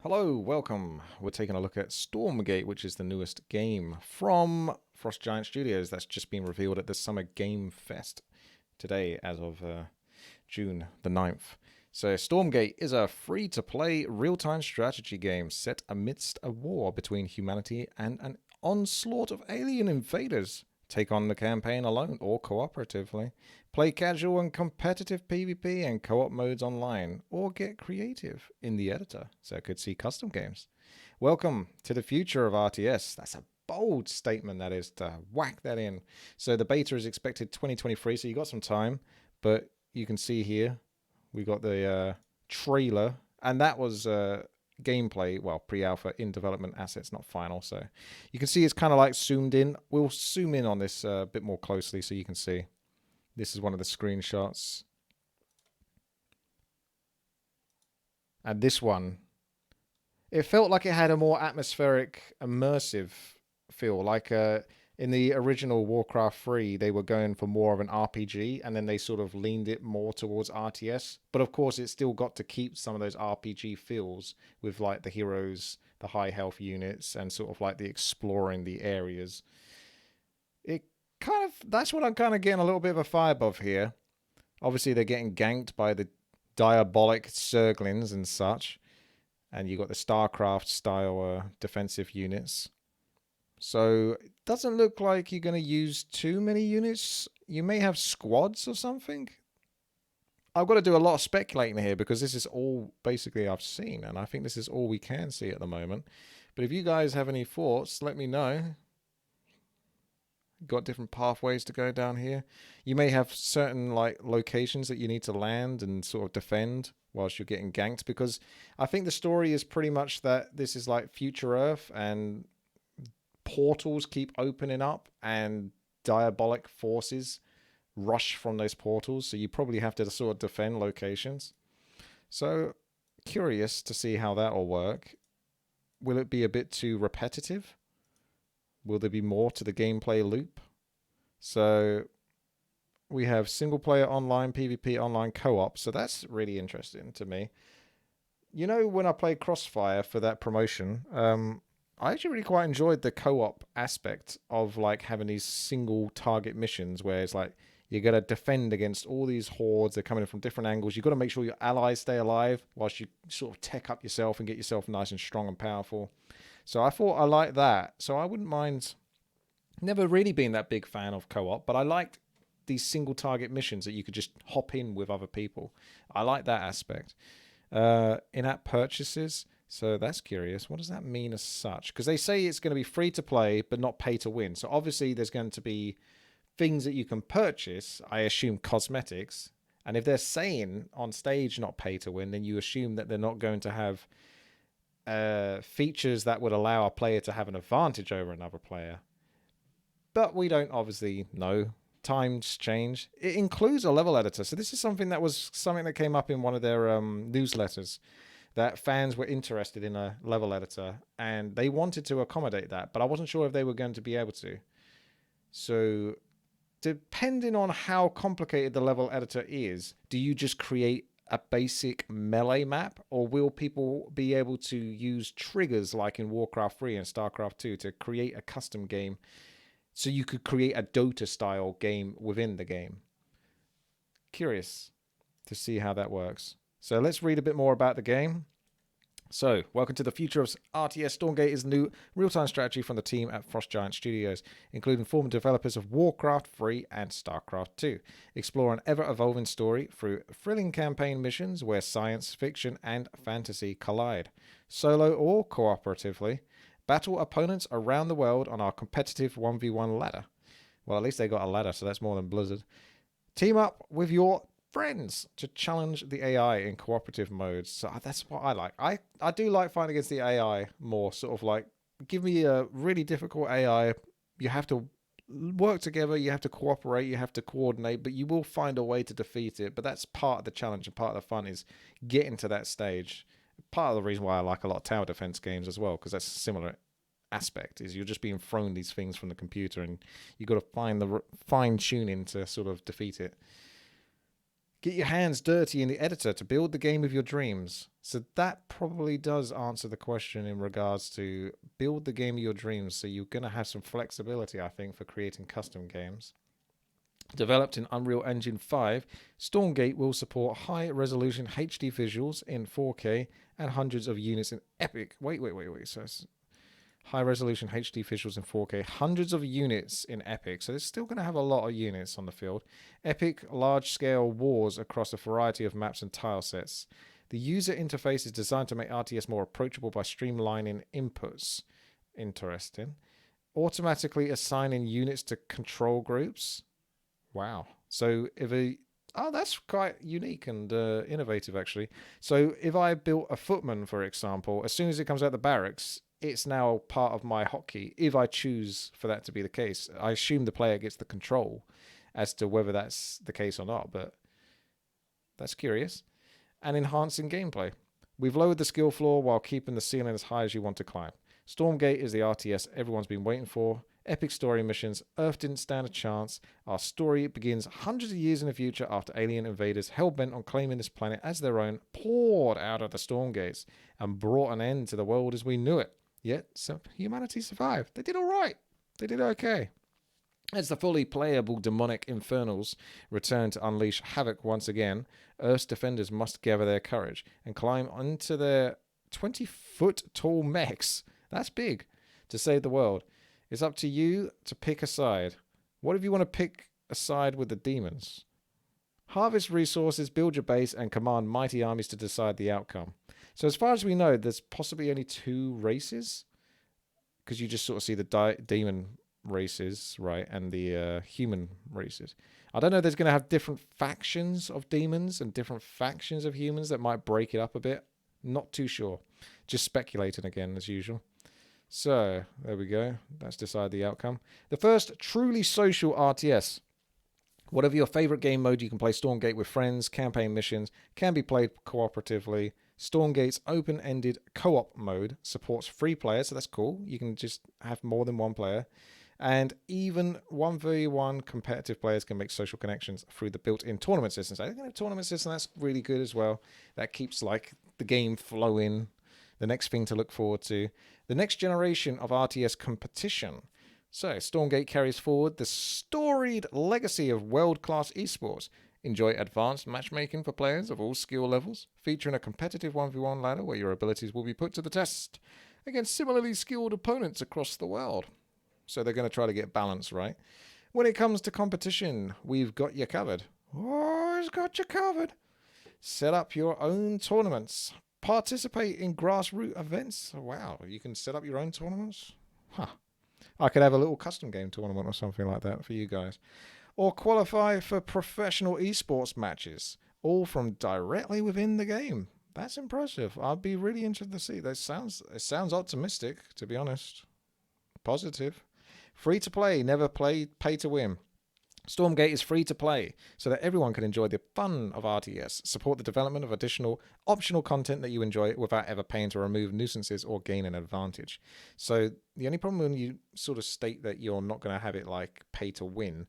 Hello, welcome. We're taking a look at Stormgate, which is the newest game from Frost Giant Studios that's just been revealed at the Summer Game Fest today as of June the 9th. So Stormgate is a free-to-play real-time strategy game set amidst a war between humanity and an onslaught of alien invaders. Take on the campaign alone or cooperatively. Play casual and competitive PvP and co-op modes online, or get creative in the editor, so I could see custom games. Welcome to the future of RTS. That's a bold statement, that is, to whack that in. So the beta is expected 2023, so you got some time, but you can see here we got the trailer, and that was gameplay, well, pre-alpha in development assets, not final. So you can see it's kind of like zoomed in. We'll zoom in on this a bit more closely so you can see. This is one of the screenshots. And this one, it felt like it had a more atmospheric, immersive feel. Like in the original Warcraft 3, they were going for more of an RPG, and then they sort of leaned it more towards RTS. But of course, it still got to keep some of those RPG feels with like the heroes, the high health units, and sort of like the exploring the areas. It kind of, that's what I'm kind of getting a little bit of a vibe of here. Obviously, they're getting ganked by the diabolic Zerglings and such. And you got the StarCraft style defensive units. So it doesn't look like you're going to use too many units. You may have squads or something. I've got to do a lot of speculating here because this is all basically I've seen. And I think this is all we can see at the moment. But if you guys have any thoughts, let me know. Got different pathways to go down here. You may have certain like locations that you need to land and sort of defend whilst you're getting ganked, because I think the story is pretty much that this is like future Earth and portals keep opening up and diabolic forces rush from those portals, so you probably have to sort of defend locations. So curious to see how that will work. Will it be a bit too repetitive? Will there be more to the gameplay loop? So we have single player online, PvP online, co-op. So that's really interesting to me. You know, when I played Crossfire for that promotion, I actually really quite enjoyed the co-op aspect of like having these single target missions where it's like you're going to defend against all these hordes. They're coming in from different angles. You've got to make sure your allies stay alive whilst you sort of tech up yourself and get yourself nice and strong and powerful. So I thought I liked that. So I wouldn't mind. Never really been that big fan of co-op, but I liked these single target missions that you could just hop in with other people. I like that aspect. In-app purchases. So that's curious. What does that mean as such? Because they say it's going to be free to play, but not pay to win. So obviously there's going to be things that you can purchase. I assume cosmetics. And if they're saying on stage not pay to win, then you assume that they're not going to have features that would allow a player to have an advantage over another player. But we don't obviously know. Times change. It includes a level editor. So this is something that came up in one of their newsletters, that fans were interested in a level editor and they wanted to accommodate that, but I wasn't sure if they were going to be able to. So depending on how complicated the level editor is, do you just create a basic melee map, or will people be able to use triggers like in Warcraft 3 and StarCraft 2 to create a custom game, so you could create a Dota style game within the game? Curious to see how that works. So let's read a bit more about the game. So, welcome to the future of RTS. Stormgate is new real-time strategy from the team at Frost Giant Studios, including former developers of Warcraft 3 and StarCraft 2. Explore an ever-evolving story through thrilling campaign missions where science, fiction, and fantasy collide. Solo or cooperatively, battle opponents around the world on our competitive 1v1 ladder. Well, at least they got a ladder, so that's more than Blizzard. Team up with your friends to challenge the AI in cooperative modes. So that's what I like. I do like fighting against the AI more, sort of like, give me a really difficult AI. You have to work together, you have to cooperate, you have to coordinate, but you will find a way to defeat it. But that's part of the challenge and part of the fun, is getting to that stage. Part of the reason why I like a lot of tower defense games as well, because that's a similar aspect, is you're just being thrown these things from the computer and you've got to find the fine tuning to sort of defeat it. Get your hands dirty in the editor to build the game of your dreams. So that probably does answer the question in regards to build the game of your dreams. So you're going to have some flexibility, I think, for creating custom games. Developed in Unreal Engine 5, Stormgate will support high-resolution HD visuals in 4K and hundreds of units in Epic. Wait. So it's high-resolution HD visuals in 4K, hundreds of units in Epic. So it's still going to have a lot of units on the field. Epic large-scale wars across a variety of maps and tile sets. The user interface is designed to make RTS more approachable by streamlining inputs. Interesting. Automatically assigning units to control groups. Wow. So that's quite unique and innovative, actually. So if I built a footman, for example, as soon as it comes out the barracks, it's now part of my hotkey, if I choose for that to be the case. I assume the player gets the control as to whether that's the case or not, but that's curious. And enhancing gameplay. We've lowered the skill floor while keeping the ceiling as high as you want to climb. Stormgate is the RTS everyone's been waiting for. Epic story missions. Earth didn't stand a chance. Our story begins hundreds of years in the future after alien invaders, hell-bent on claiming this planet as their own, poured out of the Stormgates and brought an end to the world as we knew it. Yet, humanity survived. They did all right. They did okay. As the fully playable demonic infernals return to unleash havoc once again, Earth's defenders must gather their courage and climb onto their 20-foot-tall mechs. That's big. To save the world. It's up to you to pick a side. What if you want to pick a side with the demons? Harvest resources, build your base, and command mighty armies to decide the outcome. So as far as we know, there's possibly only 2 races, because you just sort of see the demon races, right, and the human races. I don't know if there's going to have different factions of demons and different factions of humans that might break it up a bit. Not too sure. Just speculating again, as usual. So, there we go. That's decided the outcome. The first truly social RTS. Whatever your favorite game mode, you can play Stormgate with friends. Campaign missions can be played cooperatively. Stormgate's open-ended co-op mode supports 3 players, so that's cool. You can just have more than 1 player. And even 1v1 competitive players can make social connections through the built-in tournament system. So I think a tournament system, that's really good as well. That keeps like the game flowing. The next thing to look forward to. The next generation of RTS competition. So, Stormgate carries forward the storied legacy of world-class esports. Enjoy advanced matchmaking for players of all skill levels, featuring a competitive 1v1 ladder where your abilities will be put to the test against similarly skilled opponents across the world. So they're going to try to get balance right. When it comes to competition, we've got you covered. Always got you covered. Set up your own tournaments. Participate in grassroots events. Wow, you can set up your own tournaments? Huh. I could have a little custom game tournament or something like that for you guys. Or qualify for professional esports matches, all from directly within the game. That's impressive. I'd be really interested to see. It sounds optimistic, to be honest. Positive. Free to play, never pay to win. Stormgate is free to play so that everyone can enjoy the fun of RTS, support the development of additional optional content that you enjoy without ever paying to remove nuisances or gain an advantage. So the only problem when you sort of state that you're not going to have it like pay to win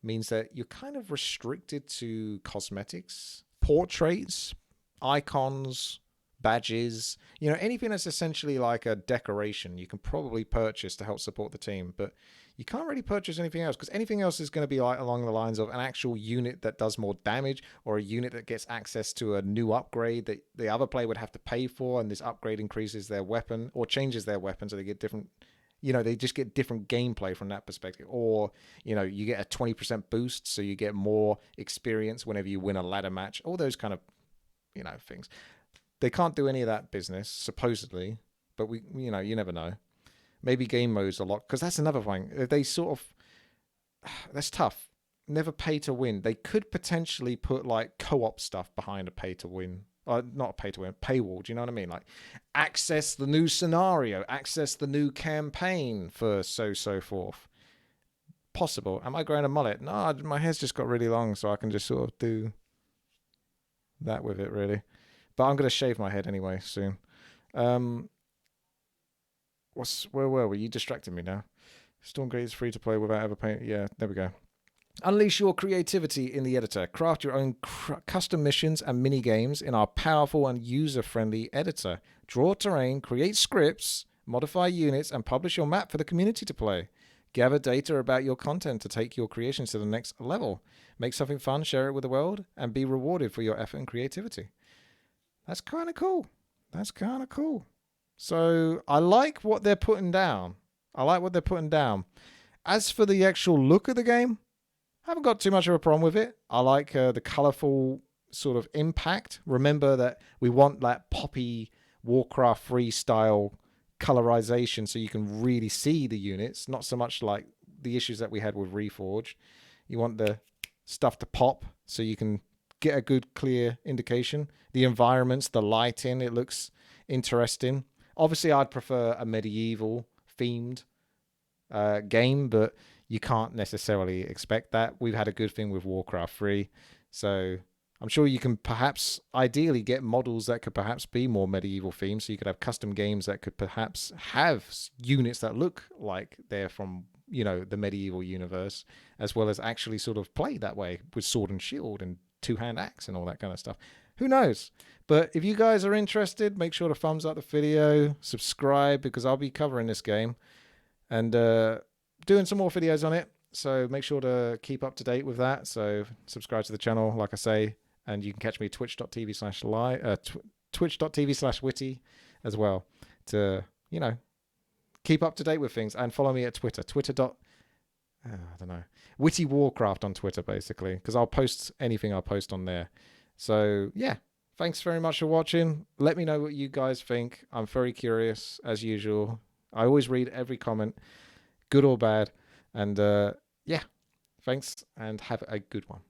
means that you're kind of restricted to cosmetics, portraits, icons, badges, anything that's essentially like a decoration you can probably purchase to help support the team, but you can't really purchase anything else because anything else is going to be like along the lines of an actual unit that does more damage or a unit that gets access to a new upgrade that the other player would have to pay for, and this upgrade increases their weapon or changes their weapon so they get different, they just get different gameplay from that perspective. Or, you get a 20% boost so you get more experience whenever you win a ladder match, all those kind of, things. They can't do any of that business, supposedly, but you never know. Maybe game modes a lot, because that's another thing. They sort of, that's tough. Never pay to win. They could potentially put like co-op stuff behind a pay to win. Not a pay to win, paywall. Do you know what I mean? Like access the new scenario, access the new campaign for so forth. Possible. Am I growing a mullet? No, my hair's just got really long, so I can just sort of do that with it, really. But I'm going to shave my head anyway soon. Where were we? You distracted me now. Stormgate is free to play without ever paying. Yeah, there we go. Unleash your creativity in the editor. Craft your own custom missions and mini games in our powerful and user-friendly editor. Draw terrain, create scripts, modify units, and publish your map for the community to play. Gather data about your content to take your creations to the next level. Make something fun, share it with the world, and be rewarded for your effort and creativity. That's kind of cool. That's kind of cool. So I like what they're putting down. As for the actual look of the game, I haven't got too much of a problem with it. I like the colorful sort of impact. Remember that we want that poppy Warcraft 3 style colorization so you can really see the units, not so much like the issues that we had with Reforge. You want the stuff to pop so you can get a good clear indication. The environments, the lighting, it looks interesting. Obviously I'd prefer a medieval themed game, but you can't necessarily expect that. We've had a good thing with Warcraft 3, so I'm sure you can perhaps ideally get models that could perhaps be more medieval themed, so you could have custom games that could perhaps have units that look like they're from, you know, the medieval universe, as well as actually sort of play that way with sword and shield and two-hand axe and all that kind of stuff. Who knows? But if you guys are interested, make sure to thumbs up the video, subscribe, because I'll be covering this game and doing some more videos on it. So make sure to keep up to date with that. So subscribe to the channel, like I say, and you can catch me twitch.tv/Witty as well to, you know, keep up to date with things, and follow me at Twitter. I don't know, Witty Warcraft on Twitter, basically, because I'll post anything I post on there. So yeah, thanks very much for watching. Let me know what you guys think. I'm very curious, as usual. I always read every comment, good or bad. And yeah, thanks, and have a good one.